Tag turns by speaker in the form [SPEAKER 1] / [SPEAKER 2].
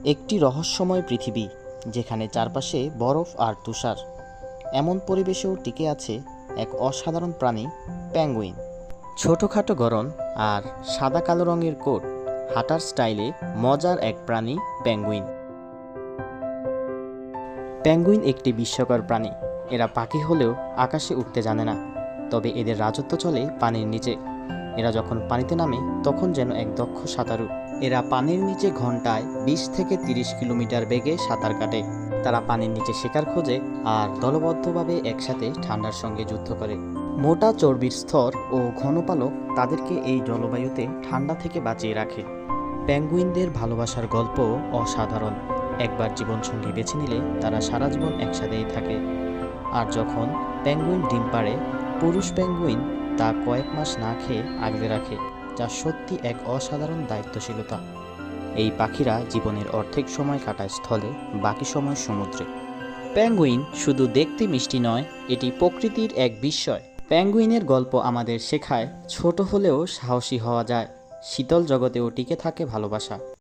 [SPEAKER 1] একটি রহস্যময় পৃথিবী যেখানে চারপাশে বরফ আর তুষার। এমন পরিবেশেও টিকে আছে এক অসাধারণ প্রাণী, পেঙ্গুইন। ছোটোখাটো গড়ন আর সাদা কালো রঙের কোট, হাঁটার স্টাইলে মজার এক প্রাণী পেঙ্গুইন। পেঙ্গুইন একটি বিস্ময়কর প্রাণী। এরা পাখি হলেও আকাশে উঠতে জানে না, তবে এদের রাজত্ব চলে পানির নিচে। এরা যখন পানিতে নামে তখন যেন এক দক্ষ সাঁতারু। এরা পানির নিচে ঘন্টায় 20 থেকে 30 কিলোমিটার বেগে সাঁতার কাটে। তারা পানির নিচে শিকার খোঁজে আর দলবদ্ধভাবে একসাথে ঠান্ডার সঙ্গে যুদ্ধ করে। মোটা চর্বির স্তর ও ঘন পালক তাদেরকে এই জলবায়ুতে ঠান্ডা থেকে বাঁচিয়ে রাখে। পেঙ্গুইনদের ভালোবাসার গল্প অসাধারণ। একবার জীবনসঙ্গী বেছে নিলে তারা সারা জীবন একসাথেই থাকে। আর যখন পেঙ্গুইন ডিম পাড়ে, পুরুষ পেঙ্গুইন তা কয়েক মাস না খেয়ে আগলে রাখে, যা সত্যি এক অসাধারণ দায়িত্বশীলতা। এই পাখিরা জীবনের অর্ধেক সময় কাটায় স্থলে, বাকি সময় সমুদ্রে। পেঙ্গুইন শুধু দেখতে মিষ্টি নয়, এটি প্রকৃতির এক বিস্ময়। পেঙ্গুইনের গল্প আমাদের শেখায় ছোট হলেও সাহসী হওয়া যায়, শীতল জগতেও টিকে থাকে ভালোবাসা।